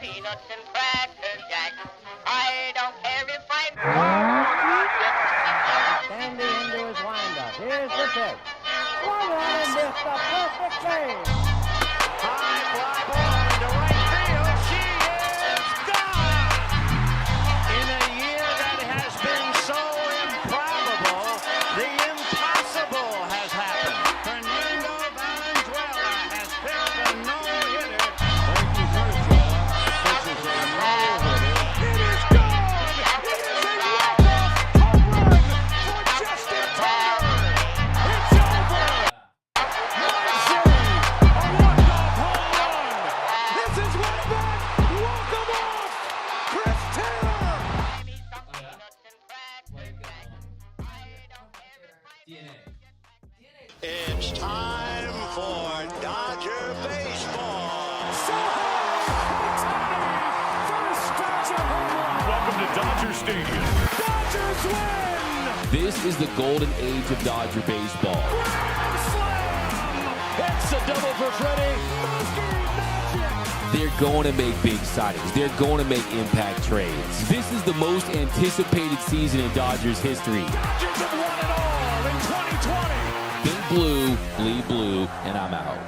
peanuts and cracker jack. I don't care if I... Sandy into his windup. Here's the pitch. Swung on and missed a perfect play. High fly ball into right field. She is gone. In a year that has been so improbable, the impossible has happened. Fernando Valenzuela has pitched a no-hitter. Mikey Kershaw pitches a no-hitter. It is gone. It is a walk-off home run for Justin Turner. It's over. Muncy, a walk-off home run. This is way back. Walk 'em off. Chris Taylor. It's time for Dodger baseball. Welcome to Dodger Stadium. Dodgers win. This is the golden age of Dodger baseball. Grand slam. It's a double for Freddie. Magic. They're going to make big signings. They're going to make impact trades. This is the most anticipated season in Dodgers history. Dodgers have won it all in 2020. Think blue, bleed blue, and I'm out.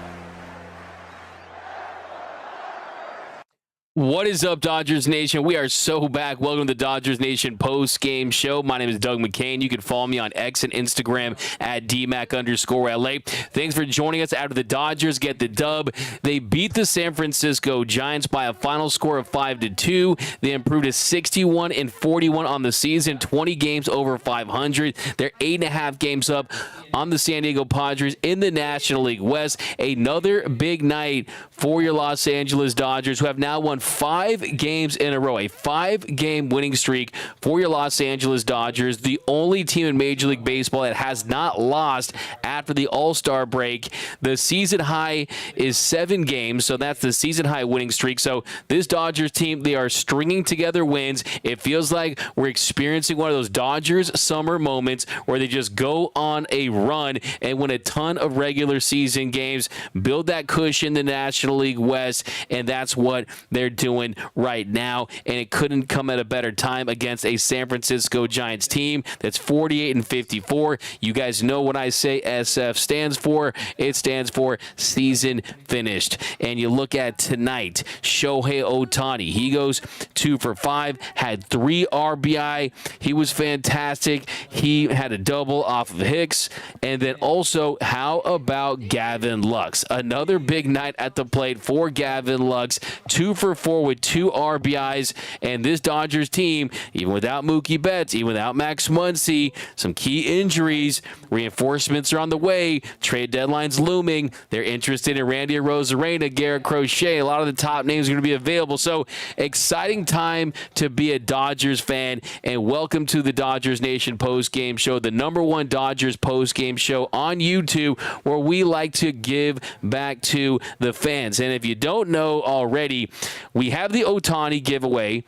What is up, Dodgers Nation? We are so back. Welcome to the Dodgers Nation post-game show. My name is Doug McKain. You can follow me on X and Instagram at DMac_LA. Thanks for joining us after the Dodgers get the dub. They beat the San Francisco Giants by a final score of 5-2. They improved to 61-41 on the season, 20 games over 500. They're 8.5 games up on the San Diego Padres in the National League West. Another big night for your Los Angeles Dodgers, who have now won 5 games in a row, a 5-game winning streak for your Los Angeles Dodgers, the only team in Major League Baseball that has not lost after the All-Star break. The season high is 7 games, so that's the season high winning streak. So this Dodgers team, they are stringing together wins. It feels like we're experiencing one of those Dodgers summer moments where they just go on a run and win a ton of regular season games, build that cushion in the National League West, and that's what they're doing right now. And it couldn't come at a better time against a San Francisco Giants team that's 48-54. You guys know what I say SF stands for. It stands for season finished. And you look at tonight, Shohei Ohtani, he goes 2 for 5, had 3 RBI. He was fantastic. He had a double off of Hicks. And then also, how about Gavin Lux? Another big night at the plate for Gavin Lux. 2 for 4 with 2 RBIs. And this Dodgers team, even without Mookie Betts, even without Max Muncy, some key injuries, reinforcements are on the way, trade deadline's looming. They're interested in Randy Arozarena, Garrett Crochet. A lot of the top names are going to be available. So exciting time to be a Dodgers fan. And welcome to the Dodgers Nation post-game show, the #1 Dodgers post-game show on YouTube, where we like to give back to the fans. And if you don't know already, we have the Otani giveaway.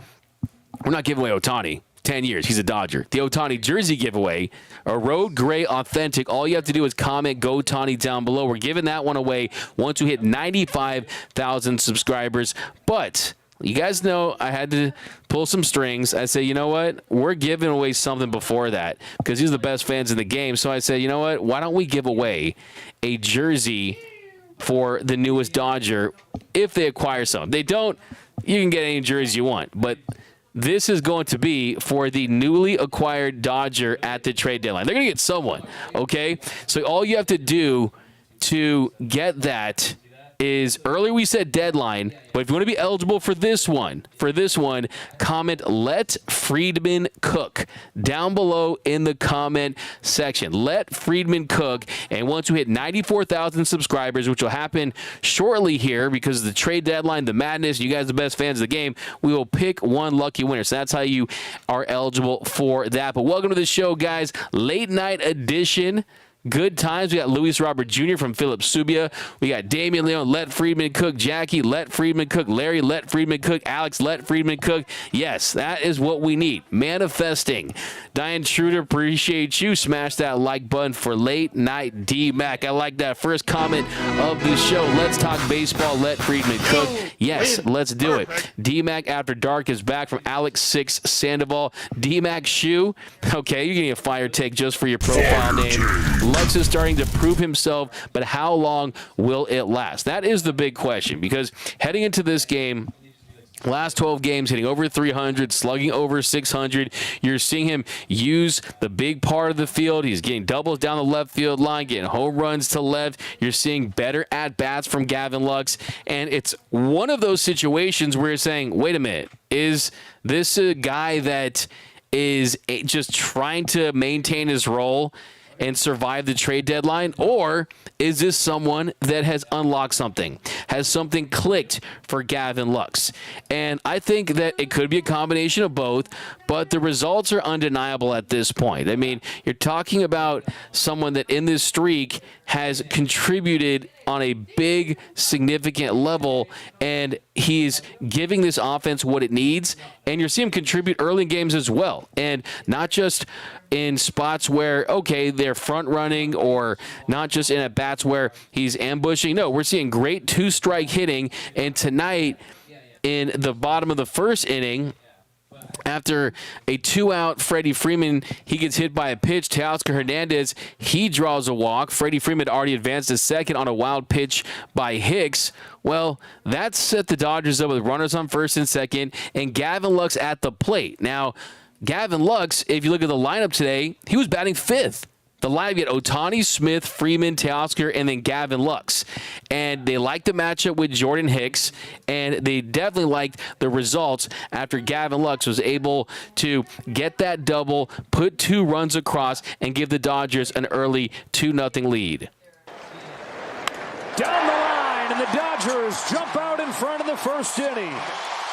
We're not giving away Otani. 10 years. He's a Dodger. The Ohtani jersey giveaway, a road gray authentic. All you have to do is comment Go Ohtani down below. We're giving that one away once we hit 95,000 subscribers. But you guys know I had to pull some strings. I said, you know what? We're giving away something before that because these are the best fans in the game. So I said, you know what? Why don't we give away a jersey for the newest Dodger if they acquire some? If they don't, you can get any jersey you want. But this is going to be for the newly acquired Dodger at the trade deadline. They're going to get someone, okay? So all you have to do to get that is, earlier we said deadline, but if you want to be eligible for this one, comment Let Friedman Cook down below in the comment section. Let Friedman Cook. And once we hit 94,000 subscribers, which will happen shortly here because of the trade deadline, the madness, you guys are the best fans of the game, we will pick one lucky winner. So that's how you are eligible for that. But welcome to the show, guys. Late night edition. good times. We got Luis Robert Jr. from Philip Subia. We got Damian Leone, let Friedman cook. Jackie, let Friedman cook. Larry, let Friedman cook. Alex, let Friedman cook. Yes, that is what we need. Manifesting. Diane Schroeder, appreciate you. Smash that like button for Late Night D-Mac. I like that first comment of the show. Let's talk baseball. Let Friedman cook. Yes, let's do it. D-Mac After Dark is back from Alex 6 Sandoval. D-Mac Shoe. Okay, you're getting a fire take just for your profile name. Lux is starting to prove himself, but how long will it last? That is the big question, because heading into this game, last 12 games, hitting over 300, slugging over 600. You're seeing him use the big part of the field. He's getting doubles down the left field line, getting home runs to left. You're seeing better at-bats from Gavin Lux. And it's one of those situations where you're saying, wait a minute, is this a guy that is just trying to maintain his role and survive the trade deadline? Or is this someone that has unlocked something, has something clicked for Gavin Lux? And I think that it could be a combination of both, but the results are undeniable at this point. I mean, you're talking about someone that in this streak has contributed on a big, significant level, and he's giving this offense what it needs, and you're seeing him contribute early in games as well, and not just in spots where, okay, they're front-running, or not just in at-bats where he's ambushing. No, we're seeing great two-strike hitting, and tonight in the bottom of the first inning, after a 2-out Freddie Freeman, he gets hit by a pitch. Teoscar Hernandez, he draws a walk. Freddie Freeman already advanced to second on a wild pitch by Hicks. Well, that set the Dodgers up with runners on first and second, and Gavin Lux at the plate. Now, Gavin Lux, if you look at the lineup today, he was batting fifth. The lineup had Otani, Smith, Freeman, Teoscar, and then Gavin Lux. And they liked the matchup with Jordan Hicks, and they definitely liked the results after Gavin Lux was able to get that double, put 2 runs across, and give the Dodgers an early 2-0 lead. Down the line, and the Dodgers jump out in front of the first inning.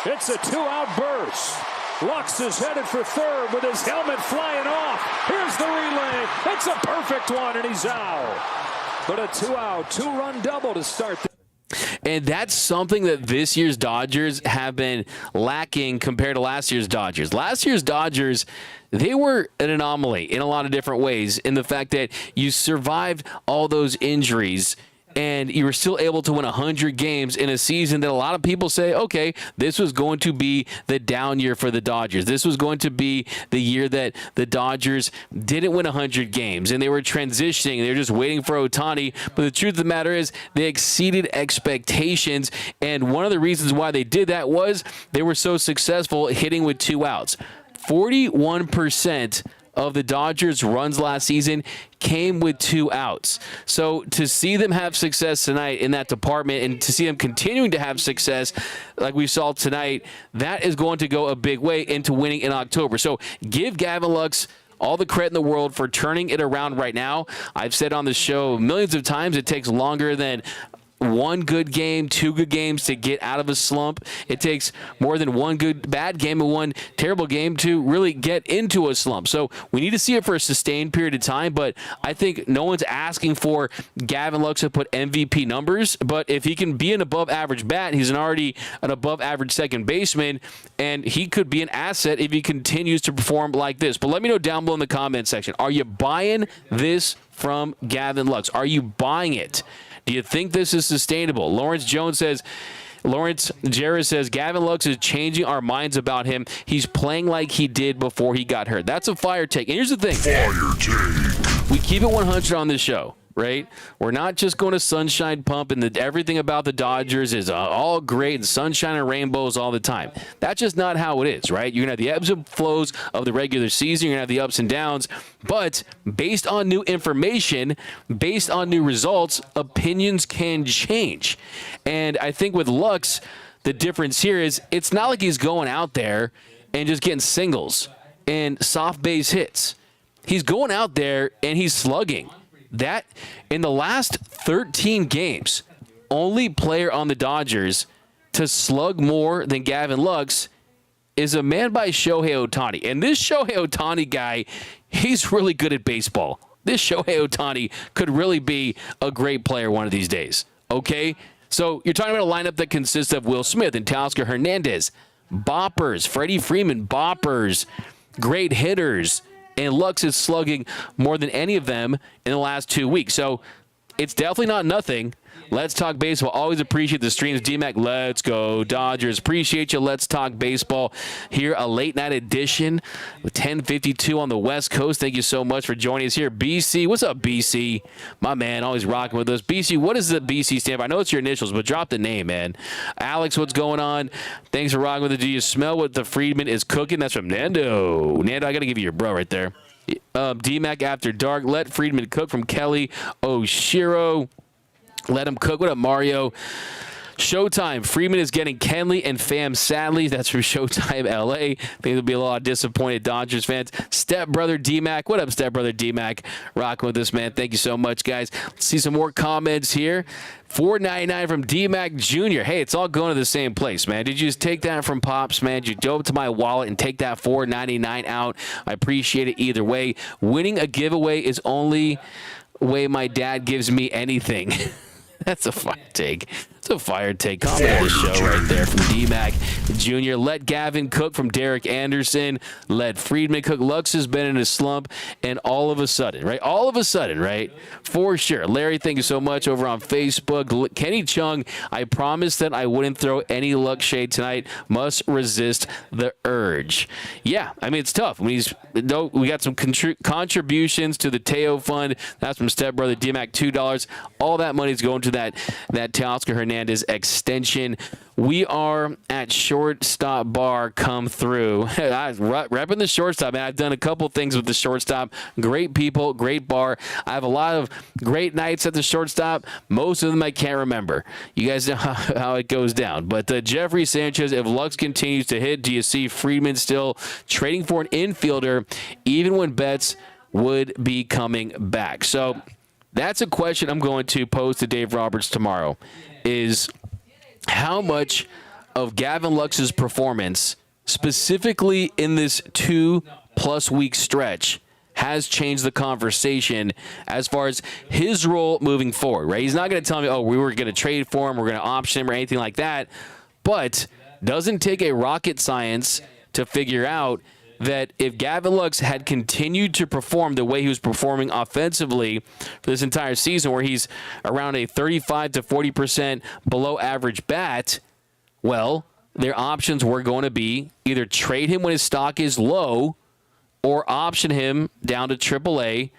It's a 2-out burst. Lux is headed for third with his helmet flying off. Here's the relay. It's a perfect one, and he's out. But a 2-out, 2-run double to start. And that's something that this year's Dodgers have been lacking compared to last year's Dodgers. Last year's Dodgers, they were an anomaly in a lot of different ways, in the fact that you survived all those injuries, and you were still able to win 100 games in a season that a lot of people say, okay, this was going to be the down year for the Dodgers. This was going to be the year that the Dodgers didn't win 100 games, and they were transitioning. They were just waiting for Ohtani. But the truth of the matter is they exceeded expectations, and one of the reasons why they did that was they were so successful hitting with 2 outs. 41% of the Dodgers' runs last season came with 2 outs. So to see them have success tonight in that department, and to see them continuing to have success like we saw tonight, that is going to go a big way into winning in October. So give Gavin Lux all the credit in the world for turning it around right now. I've said on the show millions of times, it takes longer than 1 good game, 2 good games to get out of a slump. It takes more than 1 bad game and 1 terrible game to really get into a slump. So we need to see it for a sustained period of time, but I think no one's asking for Gavin Lux to put MVP numbers, but if he can be an above-average bat, he's already an above-average second baseman, and he could be an asset if he continues to perform like this. But let me know down below in the comment section, are you buying this from Gavin Lux? Are you buying it? Do you think this is sustainable? Lawrence Jarrett says, Gavin Lux is changing our minds about him. He's playing like he did before he got hurt. That's a fire take. And here's the thing. Fire take. We keep it 100 on this show, right? We're not just going to sunshine pump and everything about the Dodgers is all great and sunshine and rainbows all the time. That's just not how it is, right? You're going to have the ebbs and flows of the regular season. You're going to have the ups and downs. But based on new information, based on new results, opinions can change. And I think with Lux, the difference here is it's not like he's going out there and just getting singles and soft base hits. He's going out there and he's slugging. That, in the last 13 games, only player on the Dodgers to slug more than Gavin Lux is a man by Shohei Ohtani. And this Shohei Ohtani guy, he's really good at baseball. this Shohei Ohtani could really be a great player one of these days. Okay? So you're talking about a lineup that consists of Will Smith and Teoscar Hernandez, boppers, Freddie Freeman, boppers, great hitters, and Lux is slugging more than any of them in the last 2 weeks. So it's definitely not nothing. Let's Talk Baseball. Always appreciate the streams. D-Mac, let's go Dodgers. Appreciate you. Let's Talk Baseball here. A late night edition with 10:52 on the West Coast. Thank you so much for joining us here. BC, what's up, BC? My man, always rocking with us. BC, what does the BC stand for? I know it's your initials, but drop the name, man. Alex, what's going on? Thanks for rocking with it. Do you smell what the Friedman is cooking? That's from Nando. Nando, I got to give you your bro right there. D-Mac After Dark. Let Friedman cook from Kelly Oshiro. Let him cook. What up, Mario? Showtime. Freeman is getting Kenley and Fam sadly. That's from Showtime LA. I think there'll be a lot of disappointed Dodgers fans. Stepbrother D-Mac. What up, Stepbrother D-Mac? Rocking with this, man. Thank you so much, guys. Let's see some more comments here. $4.99 from D-Mac Jr. Hey, it's all going to the same place, man. Did you just take that from Pops, man? Did you go up to my wallet and take that $4.99 out? I appreciate it either way. Winning a giveaway is only way my dad gives me anything. That's a fire take. It's a fire take. Comment on the show right there from D-Mac Jr. Let Gavin cook from Derek Anderson. Let Friedman cook. Lux has been in a slump, and all of a sudden, right? For sure. Larry, thank you so much over on Facebook. Kenny Chung, I promised that I wouldn't throw any Lux shade tonight. Must resist the urge. Yeah, I mean, it's tough. We got some contributions to the Teo Fund. That's from Stepbrother D-Mac, $2. All that money is going to that Teoscar Hernandez extension. We are at shortstop bar. Come through. Repping the shortstop, man. I've done a couple things with the shortstop. Great people, great bar. I have a lot of great nights at the shortstop. Most of them I can't remember. You guys know how it goes down. But Jeffrey Sanchez, if Lux continues to hit, do you see Friedman still trading for an infielder even when Betts would be coming back? So that's a question I'm going to pose to Dave Roberts tomorrow, is how much of Gavin Lux's performance, specifically in this 2+ week stretch, has changed the conversation as far as his role moving forward, right? He's not going to tell me, oh, we were going to trade for him, we're going to option him or anything like that, but doesn't take a rocket science to figure out that if Gavin Lux had continued to perform the way he was performing offensively for this entire season, where he's around a 35 to 40% below average bat, well, their options were going to be either trade him when his stock is low or option him down to AAA,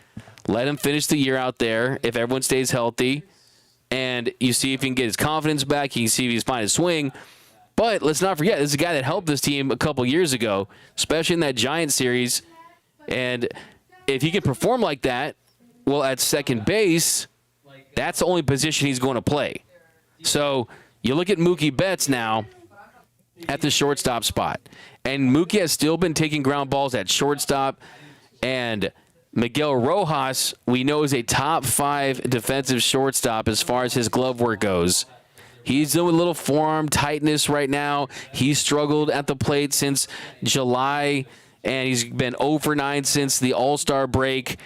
let him finish the year out there if everyone stays healthy, and you see if he can get his confidence back, you can see if he's finding his swing. But let's not forget, this is a guy that helped this team a couple years ago, especially in that Giants series. And if he can perform like that, well, at second base, that's the only position he's going to play. So you look at Mookie Betts now at the shortstop spot. And Mookie has still been taking ground balls at shortstop. And Miguel Rojas, we know, is a top 5 defensive shortstop as far as his glove work goes. He's doing a little forearm tightness right now. He's struggled at the plate since July, and he's been 0 for 9 since the All-Star break.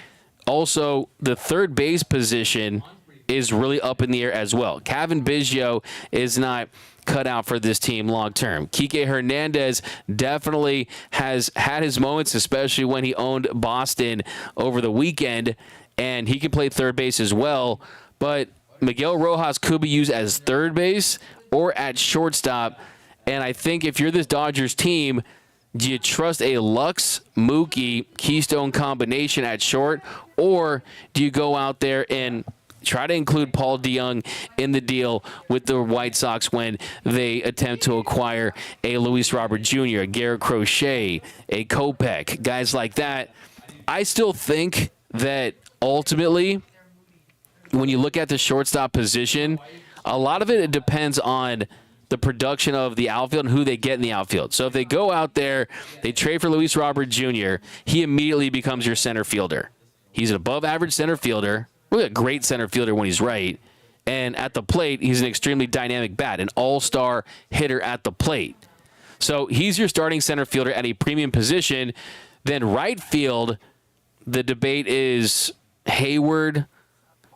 Also, the third base position is really up in the air as well. Kevin Biggio is not cut out for this team long term. Kike Hernandez definitely has had his moments, especially when he owned Boston over the weekend, and he can play third base as well. But Miguel Rojas could be used as third base or at shortstop. And I think if you're this Dodgers team, do you trust a Lux, Mookie, Keystone combination at short? Or do you go out there and try to include Paul DeJong in the deal with the White Sox when they attempt to acquire a Luis Robert Jr., a Garrett Crochet, a Kopech, guys like that? I still think that ultimately, when you look at the shortstop position, a lot of it depends on the production of the outfield and who they get in the outfield. So if they go out there, they trade for Luis Robert Jr., he immediately becomes your center fielder. He's an above-average center fielder, really a great center fielder when he's right, and at the plate, he's an extremely dynamic bat, an all-star hitter at the plate. So he's your starting center fielder at a premium position. Then right field, the debate is Hayward.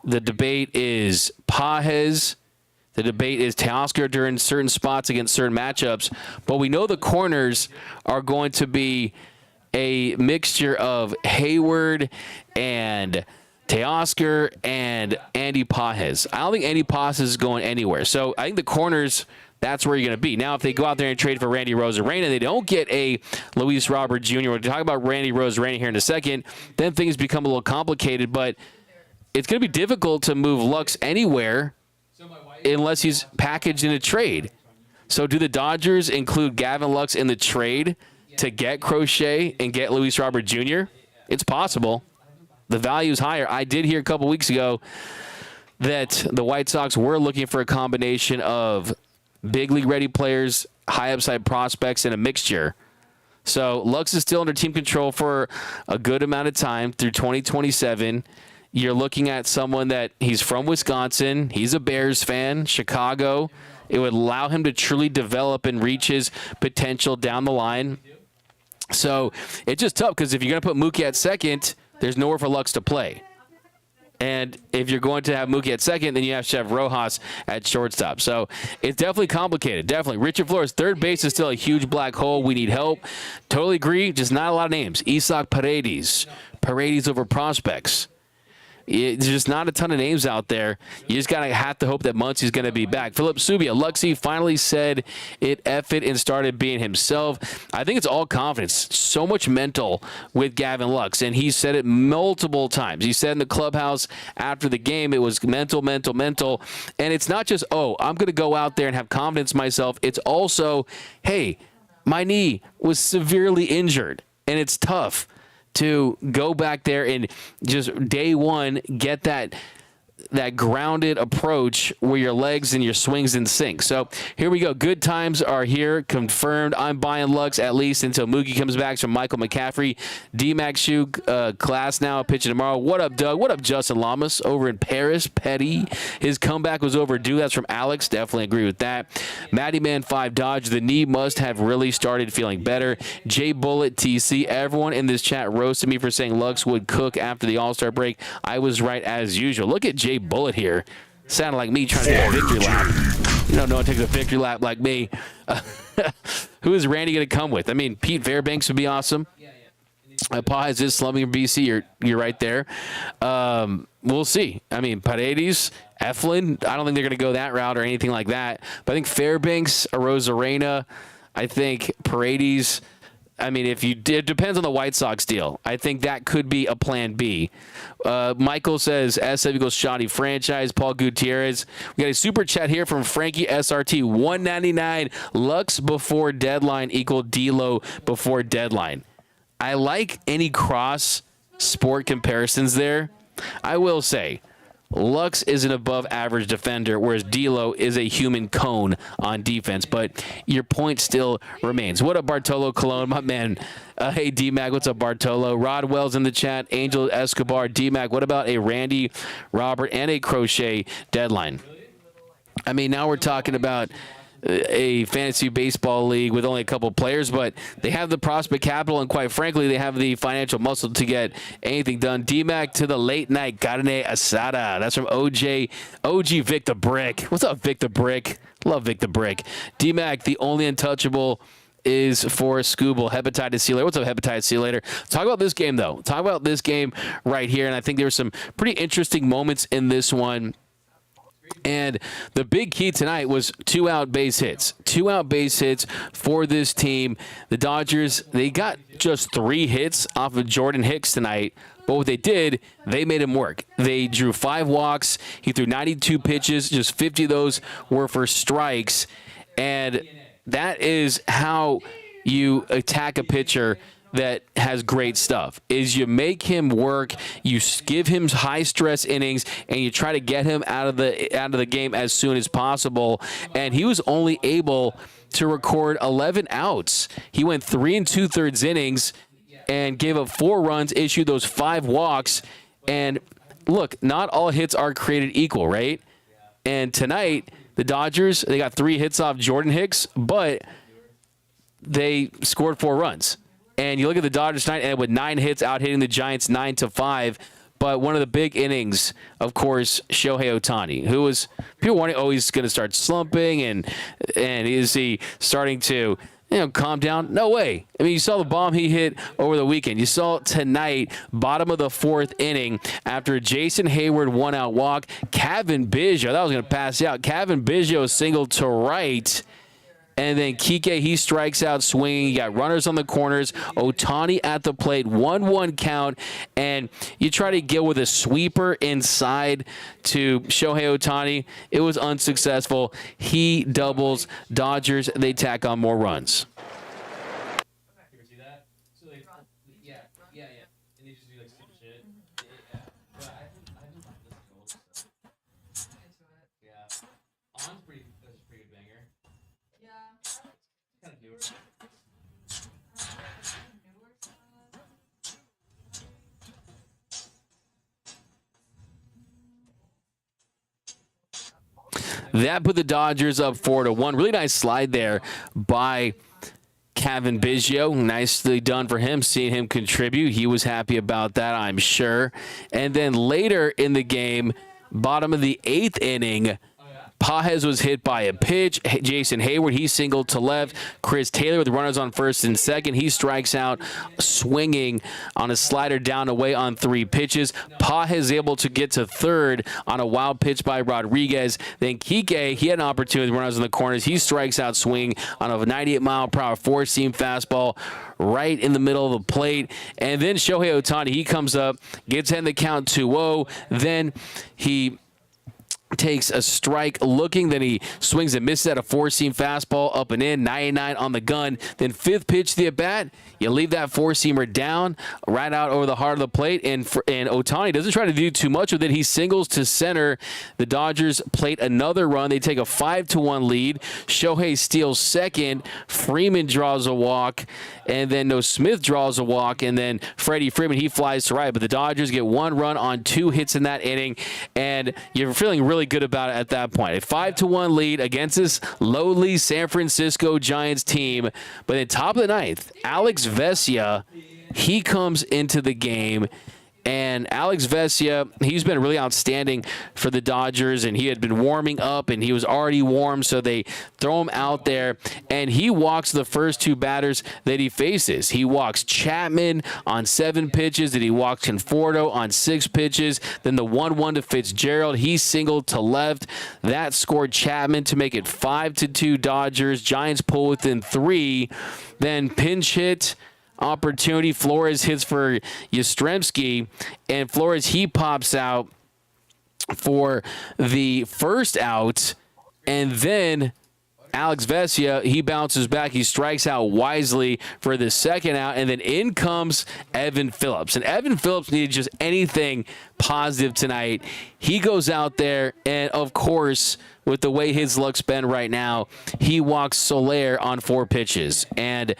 The debate is Pages. The debate is Teoscar during certain spots against certain matchups. But we know the corners are going to be a mixture of Hayward and Teoscar and Andy Pages. I don't think Andy Pages is going anywhere. So I think the corners, that's where you're going to be. Now, if they go out there and trade for Randy Arozarena, they don't get a Luis Robert Jr. We're going to talk about Randy Arozarena here in a second. Then things become a little complicated. But it's going to be difficult to move Lux anywhere unless he's packaged in a trade. So do the Dodgers include Gavin Lux in the trade to get Crochet and get Luis Robert Jr.? It's possible. The value is higher. I did hear a couple weeks ago that the White Sox were looking for a combination of big league ready players, high upside prospects, and a mixture. So Lux is still under team control for a good amount of time through 2027. You're looking at someone that he's from Wisconsin. He's a Bears fan, Chicago. It would allow him to truly develop and reach his potential down the line. So it's just tough because if you're going to put Mookie at second, there's nowhere for Lux to play. And if you're going to have Mookie at second, then you have to have Rojas at shortstop. So it's definitely complicated. Definitely. Richard Flores, third base is still a huge black hole. We need help. Totally agree. Just not a lot of names. Isaac Paredes. Paredes over prospects. There's just not a ton of names out there. You just have to hope that Muncie's going to be back. Philip Subia, Luxie finally said it effed and started being himself. I think it's all confidence. So much mental with Gavin Lux, and he said it multiple times. He said in the clubhouse after the game it was mental. And it's not just, I'm going to go out there and have confidence in myself. It's also, hey, my knee was severely injured, and it's tough to go back there and just day one get that grounded approach where your legs and your swings in sync. So here we go. Good times are here. Confirmed. I'm buying Lux at least until Mookie comes back from Michael McCaffrey. D-Mac Shoe class now pitching tomorrow. What up, Doug? What up, Justin Lamas over in Paris? Petty. His comeback was overdue. That's from Alex. Definitely agree with that. Matty Man 5 Dodge. The knee must have really started feeling better. J Bullet TC. Everyone in this chat roasted me for saying Lux would cook after the All-Star break. I was right as usual. Look at J Bullet here. Sounded like me trying to get a victory lap. You know, no one takes a victory lap like me. Who is Randy going to come with? I mean, Pete Fairbanks would be awesome. Pages is slumming BC. You're right there. We'll see. I mean, Paredes, Eflin, I don't think they're going to go that route or anything like that. But I think Fairbanks, Arozarena, I think Paredes. I mean, it depends on the White Sox deal. I think that could be a plan B. Michael says, SF equals shoddy franchise. Paul Gutierrez. We got a super chat here from Frankie SRT. $1.99. Lux before deadline equal D-Lo before deadline. I like any cross sport comparisons there. I will say, Lux is an above-average defender, whereas D-Lo is a human cone on defense. But your point still remains. What up, Bartolo Colon? My man. Hey, D-Mac. What's up, Bartolo? Rodwell's in the chat. Angel Escobar. D-Mac. What about a Randy, Robert, and a Crochet deadline? I mean, now we're talking about a fantasy baseball league with only a couple players, but they have the prospect capital, and quite frankly, they have the financial muscle to get anything done. D-Mac to the late night carne asada. That's from OG Vic the Brick. What's up, Vic the Brick? Love Vic the Brick. D-Mac, the only untouchable is for Scooble. Hepatitis C later. What's up, Hepatitis C later? Talk about this game, though. Talk about this game right here, and I think there were some pretty interesting moments in this one. And the big key tonight was 2 out base hits. 2 out base hits for this team. The Dodgers, they got just 3 hits off of Jordan Hicks tonight. But what they did, they made him work. They drew 5 walks. He threw 92 pitches. Just 50 of those were for strikes. And that is how you attack a pitcher that has great stuff, is you make him work, you give him high stress innings, and you try to get him out of the game as soon as possible. And he was only able to record 11 outs. He went 3 2/3 innings and gave up 4 runs, issued those 5 walks. And look, not all hits are created equal, right? And tonight, the Dodgers, they got 3 hits off Jordan Hicks, but they scored 4 runs. And you look at the Dodgers tonight, and with 9 hits, out hitting the Giants 9-5. But one of the big innings, of course, Shohei Ohtani, who was people wanting always going to start slumping, and is he starting to calm down? No way. I mean, you saw the bomb he hit over the weekend. You saw it tonight, bottom of the 4th inning, after Jason Hayward 1-out walk. Gavin Biggio, that was going to pass out. Gavin Biggio singled to right. And then Kike, he strikes out swinging. You got runners on the corners. Otani at the plate, 1-1 count. And you try to get with a sweeper inside to Shohei Ohtani. It was unsuccessful. He doubles. Dodgers, they tack on more runs. That put the Dodgers up 4-1. Really nice slide there by Gavin Biggio. Nicely done for him, seeing him contribute. He was happy about that, I'm sure. And then later in the game, bottom of the 8th inning, Pages was hit by a pitch. Jason Hayward, he singled to left. Chris Taylor with runners on first and second. He strikes out swinging on a slider down away on 3 pitches. Pages able to get to third on a wild pitch by Rodriguez. Then Kike, he had an opportunity with runners in the corners. He strikes out swing on a 98-mile-per-hour 4-seam fastball right in the middle of the plate. And then Shohei Ohtani, he comes up, gets in the count 2-0. Then he takes a strike looking, then he swings and misses at a 4-seam fastball up and in, 99 on the gun. Then 5th pitch to the at-bat, you leave that 4-seamer down right out over the heart of the plate, and Otani doesn't try to do too much with it. He singles to center. The Dodgers plate another run. They take a 5-1 lead. Shohei steals second. Freeman draws a walk, and then Smith draws a walk, and then Freddie Freeman, he flies to right. But the Dodgers get 1 run on 2 hits in that inning, and you're feeling really good about it at that point. A 5-1 lead against this lowly San Francisco Giants team. But at top of the 9th, Alex Vesia, he comes into the game. And Alex Vesia, he's been really outstanding for the Dodgers, and he had been warming up, and he was already warm, so they throw him out there, and he walks the first 2 batters that he faces. He walks Chapman on 7 pitches, then he walks Conforto on 6 pitches, then the 1-1 to Fitzgerald. He singled to left. That scored Chapman to make it 5-2 Dodgers. Giants pull within 3. Then pinch hit opportunity. Flores hits for Yastrzemski, and Flores, he pops out for the first out, and then Alex Vesia, he bounces back. He strikes out wisely for the second out, and then in comes Evan Phillips. And Evan Phillips needed just anything positive tonight. He goes out there, and of course, with the way his luck's been right now, he walks Soler on 4 pitches. And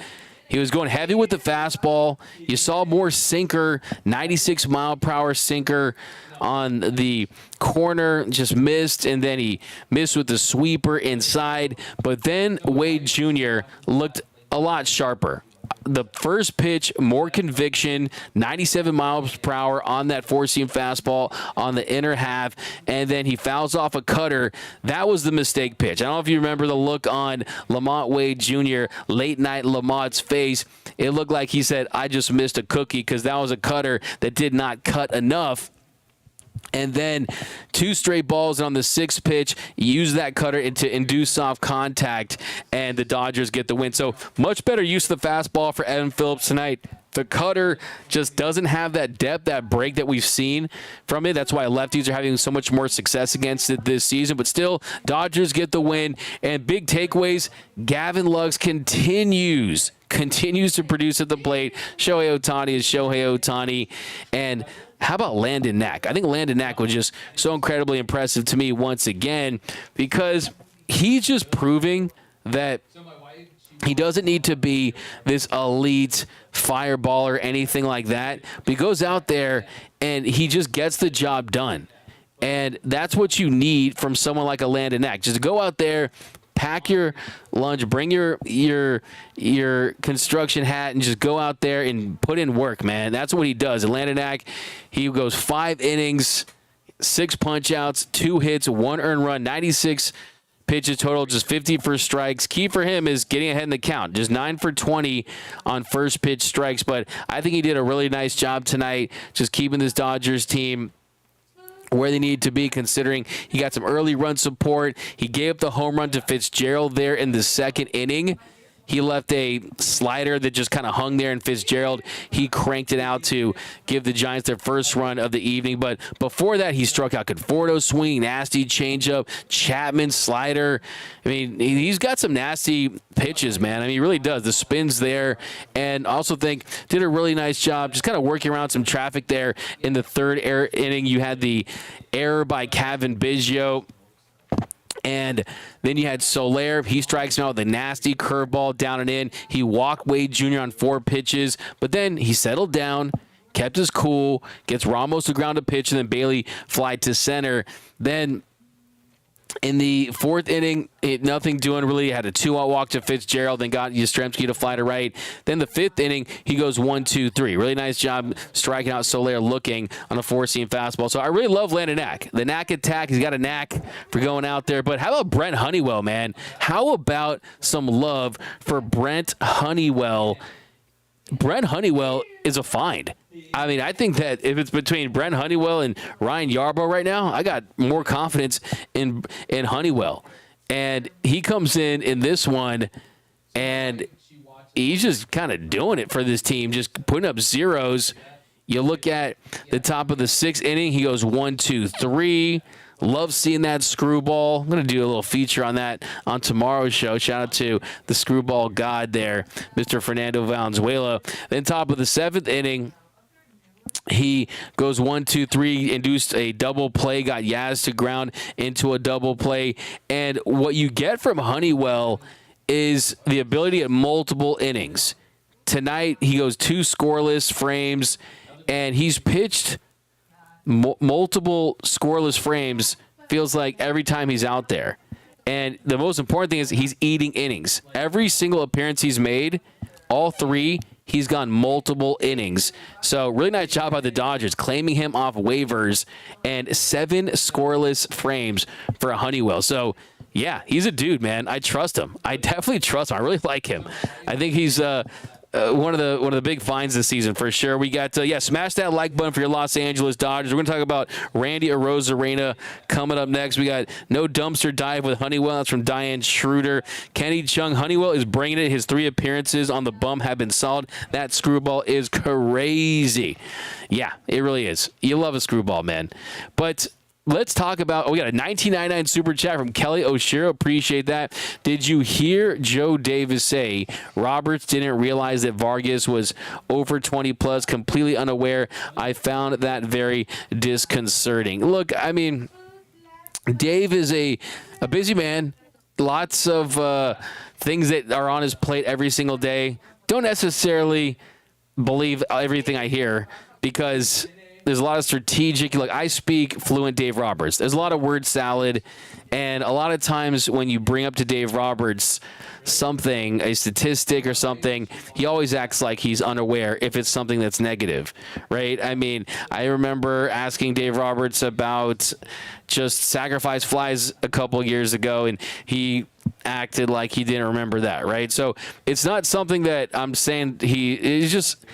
he was going heavy with the fastball. You saw more sinker, 96-mile-per-hour sinker on the corner, just missed, and then he missed with the sweeper inside. But then Wade Jr. looked a lot sharper. The first pitch, more conviction, 97 miles per hour on that 4-seam fastball on the inner half, and then he fouls off a cutter. That was the mistake pitch. I don't know if you remember the look on Lamont Wade Jr., late night Lamont's face. It looked like he said, I just missed a cookie, because that was a cutter that did not cut enough. And then 2 straight balls on the 6th pitch, use that cutter to induce soft contact, and the Dodgers get the win. So much better use of the fastball for Evan Phillips tonight. The cutter just doesn't have that depth, that break that we've seen from it. That's why lefties are having so much more success against it this season. But still, Dodgers get the win. And big takeaways, Gavin Lux continues to produce at the plate. Shohei Ohtani is Shohei Ohtani. And how about Landon Knack? I think Landon Knack was just so incredibly impressive to me once again, because he's just proving that he doesn't need to be this elite fireball or anything like that. But he goes out there and he just gets the job done. And that's what you need from someone like a Landon Knack. Just go out there, pack your lunch, bring your construction hat, and just go out there and put in work, man. That's what he does. Atlantic, he goes 5 innings, 6 punch-outs, 2 hits, 1 earned run, 96 pitches total, just 50 for strikes. Key for him is getting ahead in the count. Just 9 for 20 on first pitch strikes. But I think he did a really nice job tonight, just keeping this Dodgers team where they need to be, considering he got some early run support. He gave up the home run to Fitzgerald there in the 2nd inning. He left a slider that just kind of hung there, and Fitzgerald, he cranked it out to give the Giants their first run of the evening. But before that, he struck out Conforto swing, nasty changeup, Chapman slider. I mean, he's got some nasty pitches, man. I mean, he really does. The spin's there, and also think did a really nice job just kind of working around some traffic there in the 3rd inning. You had the error by Gavin Biggio. And then you had Soler. He strikes him out with a nasty curveball down and in. He walked Wade Jr. on 4 pitches, but then he settled down, kept his cool, gets Ramos to ground a pitch, and then Bailey fly to center. Then in the 4th inning, nothing doing really. Had a 2-out walk to Fitzgerald, then got Yastrzemski to fly to right. Then the 5th inning, he goes 1-2-3. Really nice job striking out Soler looking on a 4-seam fastball. So I really love Landon Knack. The Knack attack, he's got a knack for going out there. But how about Brent Honeywell, man? How about some love for Brent Honeywell? Brent Honeywell is a find. I mean, I think that if it's between Brent Honeywell and Ryan Yarbrough right now, I got more confidence in Honeywell. And he comes in this one, and he's just kind of doing it for this team, just putting up zeros. You look at the top of the 6th inning, he goes 1-2-3. Love seeing that screwball. I'm going to do a little feature on that on tomorrow's show. Shout out to the screwball god there, Mr. Fernando Valenzuela. Then top of the 7th inning, he goes 1-2-3, induced a double play, got Yaz to ground into a double play. And what you get from Honeywell is the ability at multiple innings. Tonight, he goes 2 scoreless frames, and he's pitched multiple scoreless frames, feels like every time he's out there. And the most important thing is he's eating innings. Every single appearance he's made, all 3, he's gone multiple innings. So really nice job by the Dodgers claiming him off waivers, and 7 scoreless frames for Honeywell. So yeah, he's a dude, man. I trust him. I definitely trust him. I really like him. I think he's one of the big finds this season for sure. We got smash that like button for your Los Angeles Dodgers. We're going to talk about Randy Arozarena coming up next. We got no dumpster dive with Honeywell. That's from Diane Schroeder. Kenny Chung, Honeywell is bringing it. His 3 appearances on the bum have been solid. That screwball is crazy. Yeah, it really is. You love a screwball, man. But let's talk about, we got a 1999 super chat from Kelly Oshiro. Appreciate that. Did you hear Joe Davis say Roberts didn't realize that Vargas was over 20 plus, completely unaware? I found that very disconcerting. Look, I mean, Dave is a busy man. Lots of things that are on his plate every single day. Don't necessarily believe everything I hear, because there's a lot of strategic, like I speak fluent Dave Roberts. There's a lot of word salad, and a lot of times when you bring up to Dave Roberts something, a statistic or something, he always acts like he's unaware if it's something that's negative, right? I mean, I remember asking Dave Roberts about just sacrifice flies a couple years ago, and he acted like he didn't remember that, right? So it's not something that I'm saying is just...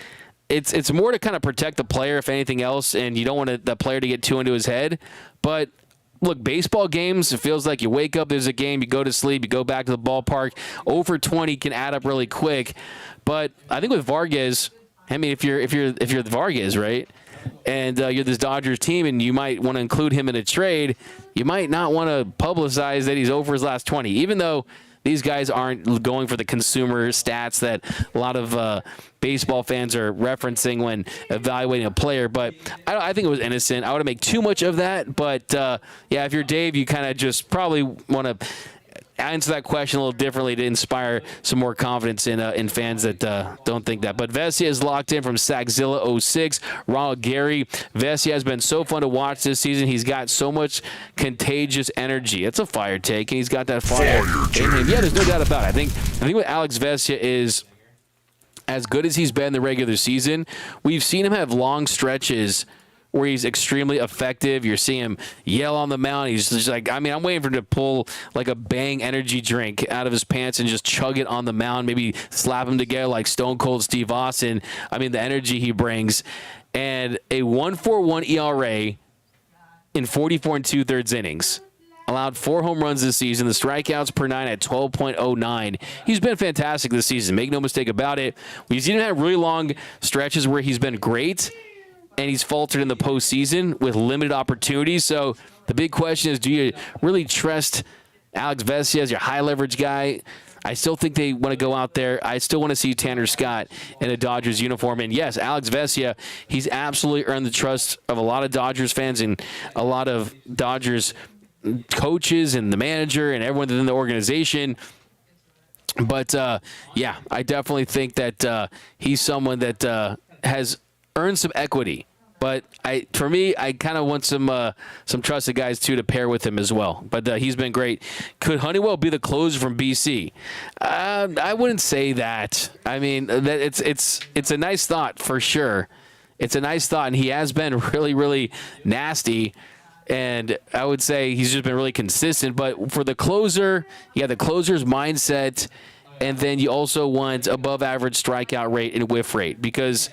It's more to kind of protect the player, if anything else, and you don't want the player to get too into his head. But look, baseball games, it feels like you wake up, there's a game, you go to sleep, you go back to the ballpark. Over 20 can add up really quick. But I think with Vargas, I mean, if you're the Vargas, right, and you're this Dodgers team, and you might want to include him in a trade, you might not want to publicize that he's over his last 20, even though these guys aren't going for the consumer stats that a lot of baseball fans are referencing when evaluating a player. But I think it was innocent. I wouldn't make too much of that. But, yeah, if you're Dave, you kind of just probably want to answer that question a little differently to inspire some more confidence in fans that don't think that. But Vesia is locked in from Sackzilla 06. Ronald Gary. Vesia has been so fun to watch this season. He's got so much contagious energy. It's a fire take, and he's got that fire in him. Yeah, there's no doubt about it. I think what Alex Vesia is, as good as he's been in the regular season, we've seen him have long stretches where he's extremely effective. You're seeing him yell on the mound. He's just like, I mean, I'm waiting for him to pull like a Bang energy drink out of his pants and just chug it on the mound, maybe slap him together like Stone Cold Steve Austin. I mean, the energy he brings. And a 1.41 ERA in 44 and 2/3 innings. Allowed 4 home runs this season. The strikeouts per 9 at 12.09. He's been fantastic this season. Make no mistake about it. We've seen him have really long stretches where he's been great, and he's faltered in the postseason with limited opportunities. So the big question is, do you really trust Alex Vesia as your high leverage guy? I still think they want to go out there. I still want to see Tanner Scott in a Dodgers uniform. And yes, Alex Vesia, he's absolutely earned the trust of a lot of Dodgers fans and a lot of Dodgers coaches and the manager and everyone within the organization. But, yeah, I definitely think that he's someone that has earned some equity. But for me, I kind of want some trusted guys, too, to pair with him as well. But he's been great. Could Honeywell be the closer from BC? I wouldn't say that. I mean, it's a nice thought for sure. It's a nice thought, and he has been really, really nasty. And I would say he's just been really consistent. But for the closer, you got the closer's mindset, and then you also want above-average strikeout rate and whiff rate, because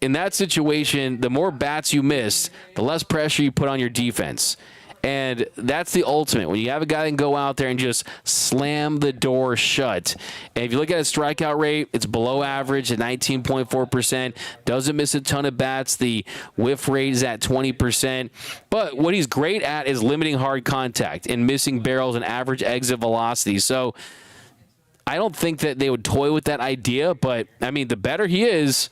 in that situation, the more bats you miss, the less pressure you put on your defense. And that's the ultimate. When you have a guy that can go out there and just slam the door shut. And if you look at his strikeout rate, it's below average at 19.4%. Doesn't miss a ton of bats. The whiff rate is at 20%. But what he's great at is limiting hard contact and missing barrels and average exit velocity. So I don't think that they would toy with that idea. But, I mean, the better he is,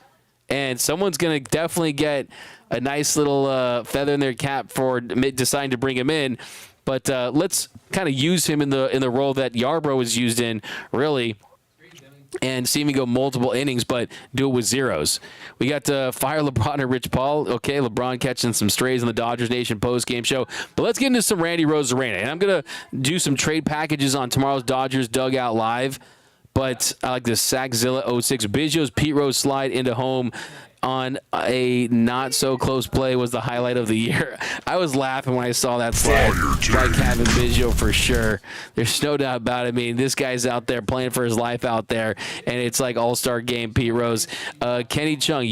and someone's going to definitely get a nice little feather in their cap for deciding to bring him in. But let's kind of use him in the role that Yarbrough was used in, really, and see him go multiple innings, but do it with zeros. We got Fire LeBron and Rich Paul. Okay, LeBron catching some strays on the Dodgers Nation post-game show. But let's get into some Randy Arozarena. And I'm going to do some trade packages on tomorrow's Dodgers Dugout Live. But I like the Sackzilla 06. Biggio's Pete Rose slide into home on a not-so-close play was the highlight of the year. I was laughing when I saw that slide by Kevin Biggio for sure. There's no doubt about it. I mean, this guy's out there playing for his life out there, and it's like all-star game Pete Rose. Kenny Chung,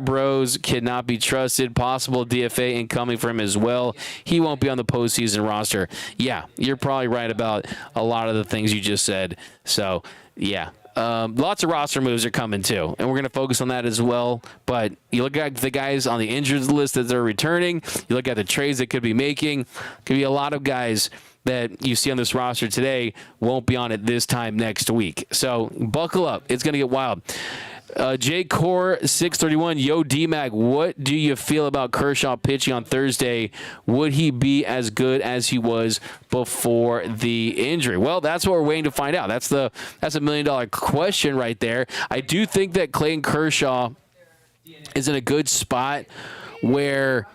Bros cannot be trusted. Possible DFA incoming for him as well. He won't be on the postseason roster. Yeah, you're probably right about a lot of the things you just said. So, yeah. Lots of roster moves are coming too, and we're going to focus on that as well. But you look at the guys on the injured list that they're returning. You look at the trades they could be making. Could be a lot of guys that you see on this roster today won't be on it this time next week. So buckle up. It's going to get wild. J Core 631, Yo D-Mac, what do you feel about Kershaw pitching on Thursday? Would he be as good as he was before the injury? Well, that's what we're waiting to find out. That's a $1 million question right there. I do think that Clayton Kershaw is in a good spot where,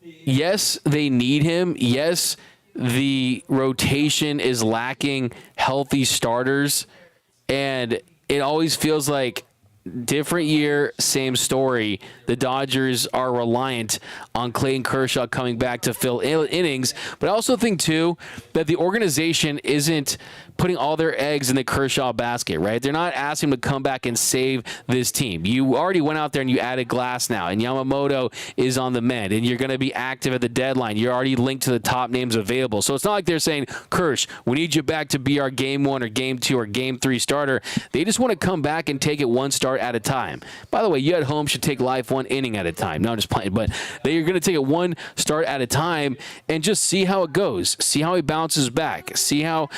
yes, they need him. Yes, the rotation is lacking healthy starters, and it always feels like different year, same story. The Dodgers are reliant on Clayton Kershaw coming back to fill innings. But I also think, too, that the organization isn't putting all their eggs in the Kershaw basket, right? They're not asking him to come back and save this team. You already went out there and you added Glass now, and Yamamoto is on the mend, and you're going to be active at the deadline. You're already linked to the top names available. So it's not like they're saying, Kersh, we need you back to be our Game 1 or Game 2 or Game 3 starter. They just want to come back and take it one start at a time. By the way, you at home should take life one inning at a time. No, I'm just playing. But they're going to take it one start at a time and just see how it goes. See how he bounces back. See how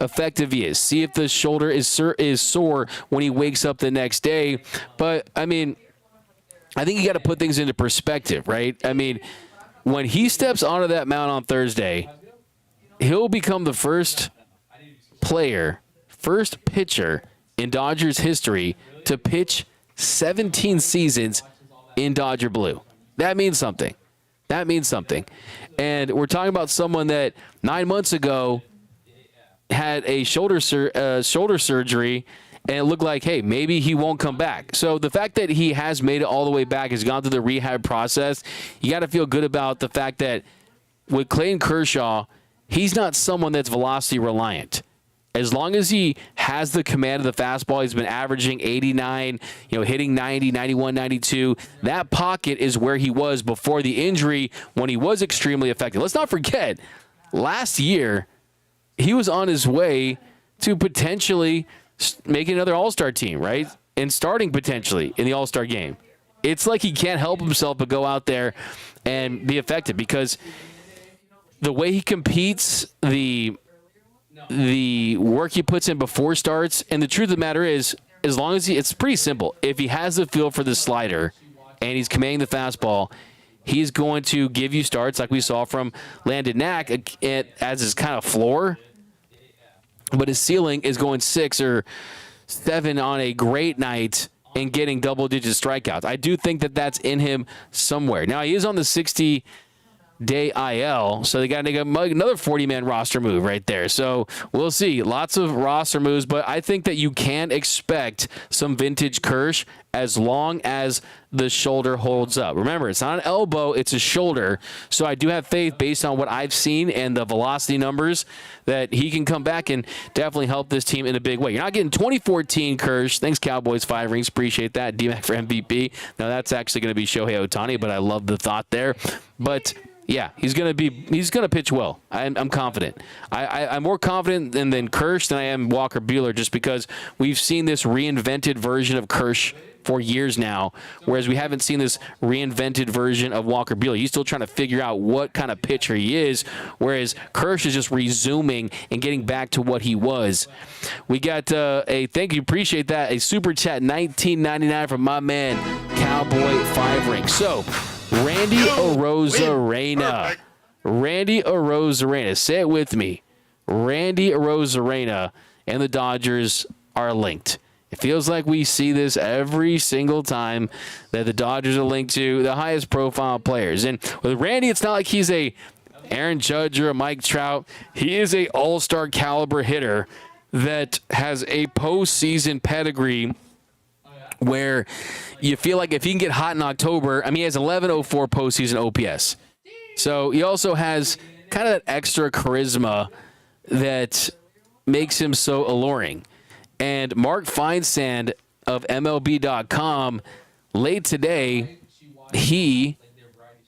effective he is. See if the shoulder is sore when he wakes up the next day. But, I mean, I think you got to put things into perspective, right? I mean, when he steps onto that mound on Thursday, he'll become the first player, first pitcher in Dodgers history to pitch 17 seasons in Dodger blue. That means something. That means something. And we're talking about someone that 9 months ago had a shoulder surgery, and it looked like, hey, maybe he won't come back. So the fact that he has made it all the way back, has gone through the rehab process, you got to feel good about the fact that with Clayton Kershaw, he's not someone that's velocity reliant. As long as he has the command of the fastball, he's been averaging 89, hitting 90, 91, 92. That pocket is where he was before the injury when he was extremely effective. Let's not forget, last year, he was on his way to potentially making another All-Star team, right? And starting potentially in the All-Star game. It's like he can't help himself but go out there and be effective because the way he competes, the work he puts in before starts, and the truth of the matter is, as long as it's pretty simple. If he has the feel for the slider and he's commanding the fastball, he's going to give you starts like we saw from Landon Knack as his kind of floor. But his ceiling is going 6 or 7 on a great night and getting double-digit strikeouts. I do think that that's in him somewhere. Now, he is on the 60-day IL, so they got to make another 40-man roster move right there. So we'll see. Lots of roster moves, but I think that you can expect some vintage Kersh as long as the shoulder holds up. Remember, it's not an elbow, it's a shoulder. So I do have faith based on what I've seen and the velocity numbers that he can come back and definitely help this team in a big way. You're not getting 2014 Kersh. Thanks, Cowboys 5 rings. Appreciate that. D-Mac for MVP. Now that's actually going to be Shohei Ohtani, but I love the thought there. But yeah, he's gonna pitch well. I'm confident. I'm more confident than Kersh than I am Walker Buehler, just because we've seen this reinvented version of Kersh for years now, whereas we haven't seen this reinvented version of Walker Buehler. He's still trying to figure out what kind of pitcher he is, whereas Kersh is just resuming and getting back to what he was. We got a thank you, appreciate that, a super chat, $19.99 from my man Cowboy 5 ring. So Randy Arozarena. Randy Arozarena. Say it with me. Randy Arozarena and the Dodgers are linked. It feels like we see this every single time that the Dodgers are linked to the highest profile players. And with Randy, it's not like he's a Aaron Judge or a Mike Trout. He is a all-star caliber hitter that has a postseason pedigree where you feel like if he can get hot in October, he has 1104 postseason OPS. So he also has kind of that extra charisma that makes him so alluring. And Mark Feinsand of MLB.com, late today, he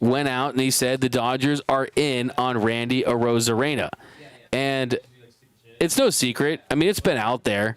went out and he said the Dodgers are in on Randy Arozarena. And it's no secret. It's been out there.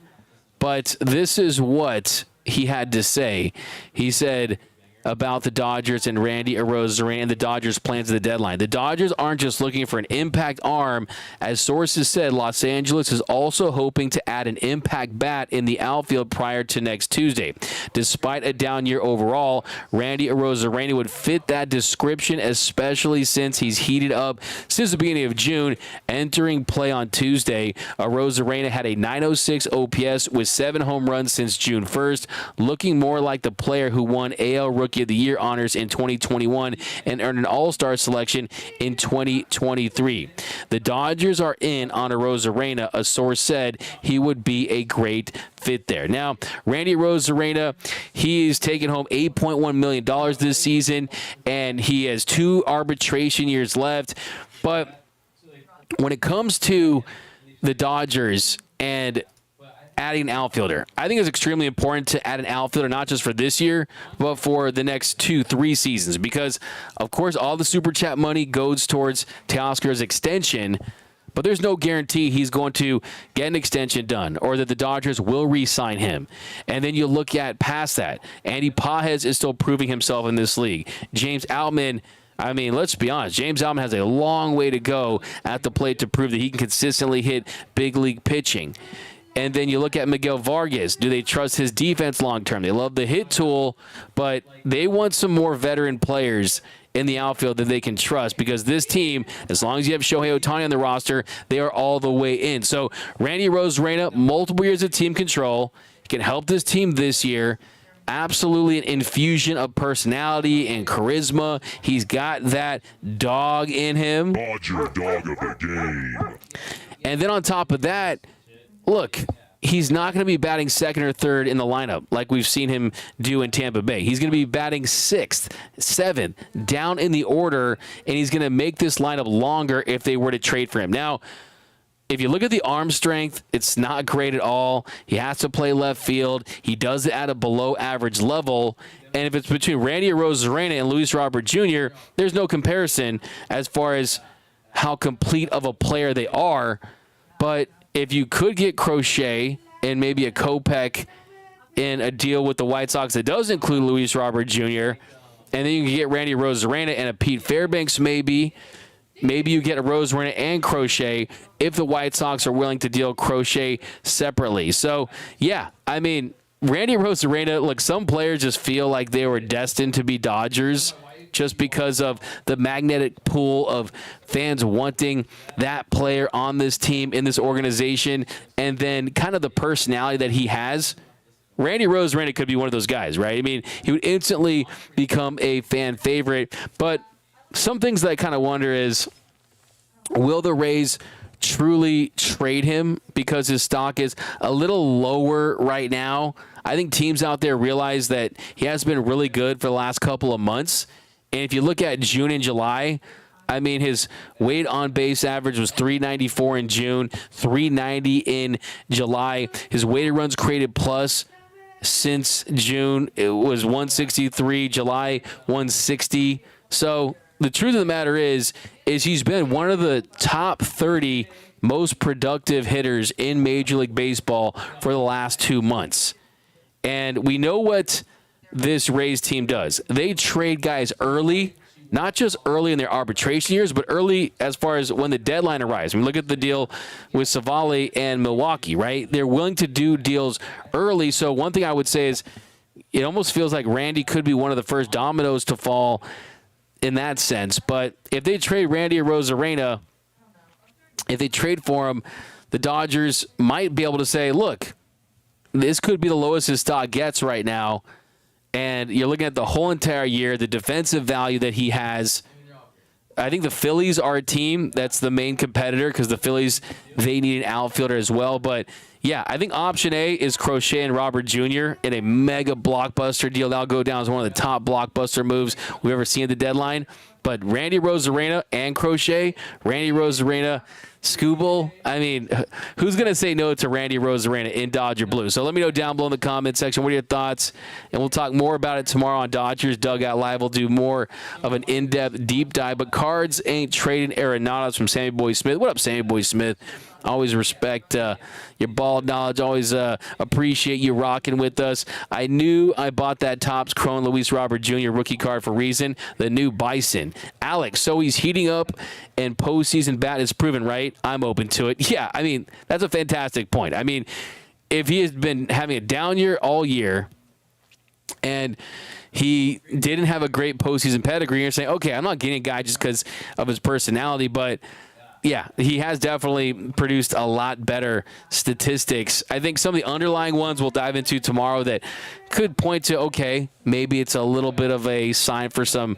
But this is what he had to say. He said about the Dodgers and Randy Arozarena and the Dodgers' plans at the deadline. The Dodgers aren't just looking for an impact arm. As sources said, Los Angeles is also hoping to add an impact bat in the outfield prior to next Tuesday. Despite a down year overall, Randy Arozarena would fit that description, especially since he's heated up since the beginning of June. Entering play on Tuesday, Arozarena had a 906 OPS with 7 home runs since June 1st, looking more like the player who won AL Rookie of the Year honors in 2021 and earned an All-Star selection in 2023. The Dodgers are in on Arozarena. A source said he would be a great fit there. Now, Randy Arozarena, he's taken home $8.1 million this season, and he has 2 arbitration years left. But when it comes to the Dodgers and adding an outfielder, I think it's extremely important to add an outfielder, not just for this year, but for the next 2-3 seasons, because, of course, all the Super Chat money goes towards Teoscar's extension, but there's no guarantee he's going to get an extension done or that the Dodgers will re-sign him. And then you look at past that. Andy Pages is still proving himself in this league. James Outman, let's be honest. James Outman has a long way to go at the plate to prove that he can consistently hit big league pitching. And then you look at Miguel Vargas. Do they trust his defense long-term? They love the hit tool, but they want some more veteran players in the outfield that they can trust, because this team, as long as you have Shohei Ohtani on the roster, they are all the way in. So Randy Arozarena, multiple years of team control, can help this team this year. Absolutely an infusion of personality and charisma. He's got that dog in him. Dodger dog of the game. And then on top of that, look, he's not going to be batting second or third in the lineup like we've seen him do in Tampa Bay. He's going to be batting sixth, seventh, down in the order, and he's going to make this lineup longer if they were to trade for him. Now, if you look at the arm strength, it's not great at all. He has to play left field. He does it at a below-average level. And if it's between Randy Arozarena and Luis Robert Jr., there's no comparison as far as how complete of a player they are. But if you could get Crochet and maybe a Kopech in a deal with the White Sox that does include Luis Robert Jr., and then you can get Randy Arozarena and a Pete Fairbanks maybe you get a Arozarena and Crochet if the White Sox are willing to deal Crochet separately. So, yeah, I mean, Randy Arozarena, look, some players just feel like they were destined to be Dodgers just because of the magnetic pull of fans wanting that player on this team, in this organization, and then kind of the personality that he has. Randy Arozarena could be one of those guys, right? I mean, he would instantly become a fan favorite. But some things that I kind of wonder is, will the Rays truly trade him because his stock is a little lower right now? I think teams out there realize that he has been really good for the last couple of months. And if you look at June and July, I mean, his weighted on-base average was 394 in June, 390 in July. His weighted runs created plus since June, it was 163, July 160. So the truth of the matter is he's been one of the top 30 most productive hitters in Major League Baseball for the last 2 months. And we know what this Rays team does. They trade guys early, not just early in their arbitration years, but early as far as when the deadline arrives. I mean, look at the deal with Savali and Milwaukee, right? They're willing to do deals early. So one thing I would say is it almost feels like Randy could be one of the first dominoes to fall in that sense. But if they trade Randy Arozarena, if they trade for him, the Dodgers might be able to say, look, this could be the lowest his stock gets right now. And you're looking at the whole entire year, the defensive value that he has. I think the Phillies are a team that's the main competitor because the Phillies, they need an outfielder as well. But, yeah, I think option A is Crochet and Robert Jr. in a mega blockbuster deal. That'll go down as one of the top blockbuster moves we've ever seen at the deadline. But Randy Arozarena and Crochet, Randy Arozarena, Scooble, I mean, who's going to say no to Randy Arozarena in Dodger Blue? So let me know down below in the comment section. What are your thoughts? And we'll talk more about it tomorrow on Dodgers Dugout Live. We'll do more of an in-depth deep dive. But Cards ain't trading Arenados from Sammy Boy Smith. What up, Sammy Boy Smith? Always respect your ball knowledge. Always appreciate you rocking with us. I knew I bought that Topps Chrome Luis Robert Jr. rookie card for a reason. The new Bison. Alex, so he's heating up and postseason bat is proven, right? I'm open to it. Yeah, I mean, that's a fantastic point. I mean, if he has been having a down year all year and he didn't have a great postseason pedigree, you're saying, okay, I'm not getting a guy just because of his personality, but yeah, he has definitely produced a lot better statistics. I think some of the underlying ones we'll dive into tomorrow that could point to, okay, maybe it's a little bit of a sign for some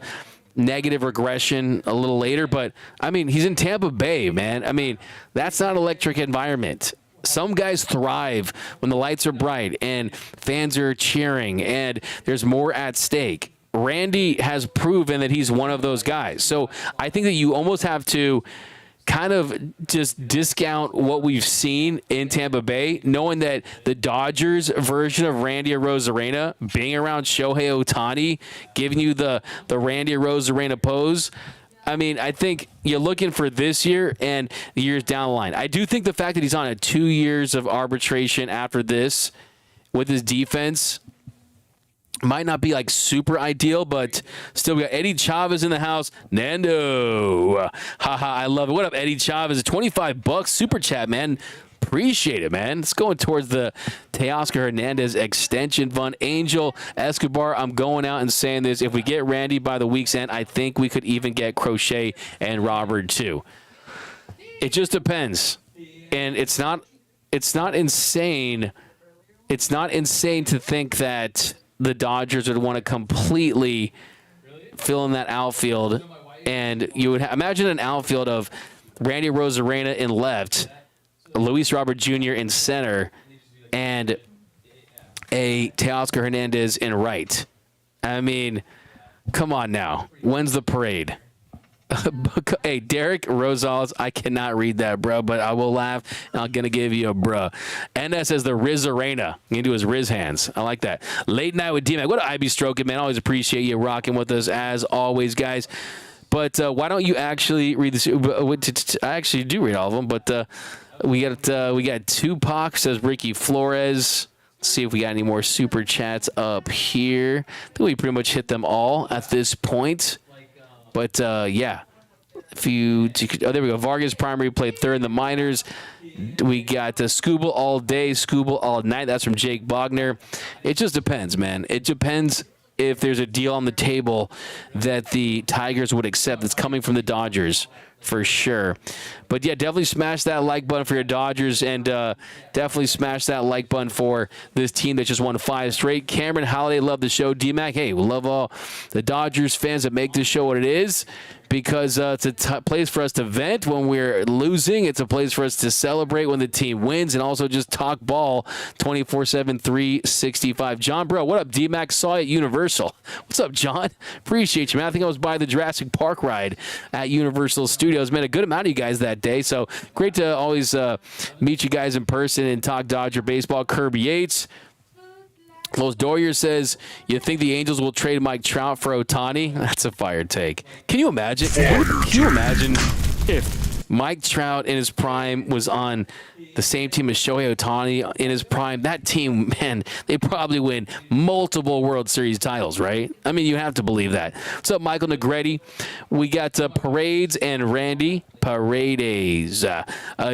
negative regression a little later. But, I mean, he's in Tampa Bay, man. I mean, that's not an electric environment. Some guys thrive when the lights are bright and fans are cheering and there's more at stake. Randy has proven that he's one of those guys. So I think that you almost have to kind of just discount what we've seen in Tampa Bay, knowing that the Dodgers version of Randy Arozarena, being around Shohei Ohtani, giving you the Randy Arozarena pose. I mean, I think you're looking for this year and the years down the line. I do think the fact that he's on 2 years of arbitration after this with his defense might not be like super ideal, but still we got Eddie Chavez in the house. Nando. Haha, I love it. What up, Eddie Chavez? $25 super chat, man. Appreciate it, man. It's going towards the Teoscar Hernandez extension fund. Angel Escobar, I'm going out and saying this. If we get Randy by the week's end, I think we could even get Crochet and Robert too. It just depends. And it's not insane. It's not insane to think that the Dodgers would want to completely fill in that outfield. And you would imagine an outfield of Randy Arozarena in left, Luis Robert Jr. in center, and a Teoscar Hernandez in right. I mean, come on now. When's the parade? Hey, Derek Rosales, I cannot read that, bro, but I will laugh, and I'm going to give you a bruh. NS says the Arozarena. He can do his Riz hands. I like that. Late night with D-Mac. What I be stroking, man. Always appreciate you rocking with us, as always, guys. But why don't you actually read this? I actually do read all of them, but we got Tupac, says Ricky Flores. Let's see if we got any more super chats up here. I think we pretty much hit them all at this point. But yeah, there we go. Vargas primary played third in the minors. We got Scooble all day, Scooble all night. That's from Jake Bogner. It just depends, man. It depends if there's a deal on the table that the Tigers would accept that's coming from the Dodgers, for sure. But yeah, definitely smash that like button for your Dodgers, and definitely smash that like button for this team that just won 5 straight. Cameron Holiday, love the show. D-Mac, hey, we love all the Dodgers fans that make this show what it is, because it's a place for us to vent when we're losing. It's a place for us to celebrate when the team wins, and also just talk ball 24/7, 365. John Bro, what up? D-Mac saw you at Universal. What's up, John? Appreciate you, man. I think I was by the Jurassic Park ride at Universal Studios. Man, a good amount of you guys that day, so great to always meet you guys in person and talk Dodger baseball. Kirby Yates. Los Doyer says, you think the Angels will trade Mike Trout for Ohtani? That's a fire take. Can you imagine? Can you imagine if Mike Trout in his prime was on the same team as Shohei Ohtani in his prime? That team, man, they probably win multiple World Series titles, right? I mean, you have to believe that. What's up, Michael Negretti? We got Parades and Randy. Paredes.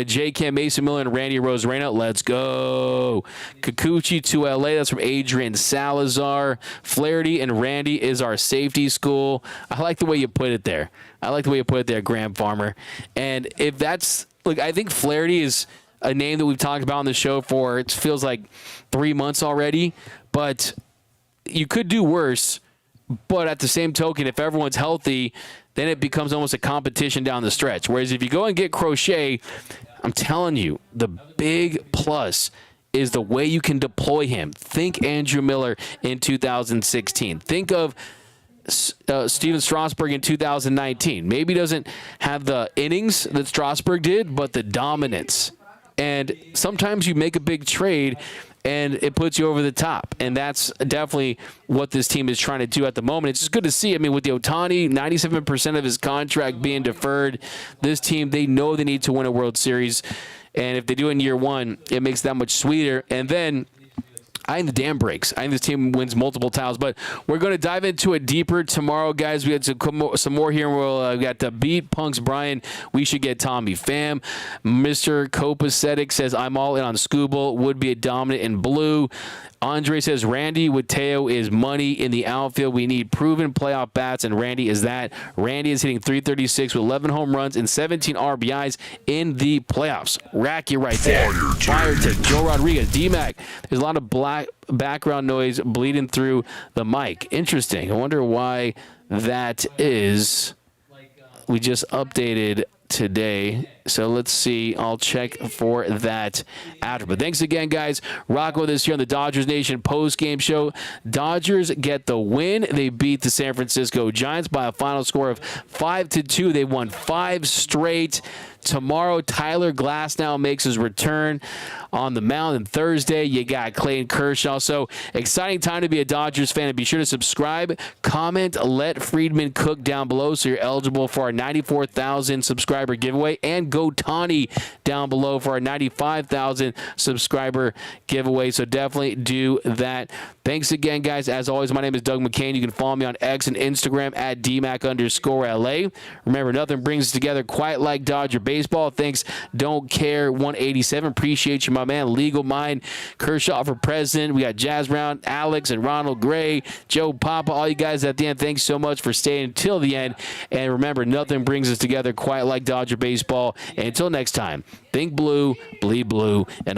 J. Mason Miller and Randy Arozarena. Let's go. Kikuchi to LA. That's from Adrian Salazar. Flaherty and Randy is our safety school. I like the way you put it there. Graham Farmer. And if that's, look, I think Flaherty is a name that we've talked about on the show for, it feels like 3 months already, but you could do worse. But at the same token, if everyone's healthy, then it becomes almost a competition down the stretch. Whereas if you go and get Crochet, I'm telling you, the big plus is the way you can deploy him. Think Andrew Miller in 2016. Think of Steven Strasburg in 2019. Maybe doesn't have the innings that Strasburg did, but the dominance. And sometimes you make a big trade and it puts you over the top. And that's definitely what this team is trying to do at the moment. It's just good to see. I mean, with the Ohtani, 97% of his contract being deferred, this team, they know they need to win a World Series. And if they do it in year one, it makes that much sweeter. And then I think the dam breaks. I think this team wins multiple titles, but we're going to dive into it deeper tomorrow, guys. We had some more here. We got the beat Punks Brian. We should get Tommy Pham. Mr. Copacetic says I'm all in on Scooble. Would be a dominant in blue. Andre says Randy with Teo is money in the outfield. We need proven playoff bats, and Randy is that. Randy is hitting .336 with 11 home runs and 17 RBIs in the playoffs. Rack you right there. Fire take. Joe Rodriguez. D-Mac. There's a lot of black background noise bleeding through the mic. Interesting. I wonder why that is. We just updated today, so let's see. I'll check for that after. But thanks again, guys. Rock with us here on the Dodgers Nation post-game show. Dodgers get the win. They beat the San Francisco Giants by a final score of 5-2. They won 5 straight. Tomorrow, Tyler Glasnow makes his return on the mound. And Thursday, you got Clayton Kershaw. So, exciting time to be a Dodgers fan. And be sure to subscribe, comment, let Friedman cook down below so you're eligible for our 94,000 subscriber giveaway. And go Tawny down below for our 95,000 subscriber giveaway. So, definitely do that. Thanks again, guys. As always, my name is Doug McKain. You can follow me on X and Instagram at DMac_LA. Remember, nothing brings us together quite like Dodger baseball. Baseball. Thanks, Don't Care 187. Appreciate you, my man. Legal Mind, Kershaw for president. We got Jazz Brown, Alex, and Ronald Gray, Joe Papa, all you guys at the end. Thanks so much for staying until the end. And remember, nothing brings us together quite like Dodger baseball. And until next time, think blue, bleed blue, and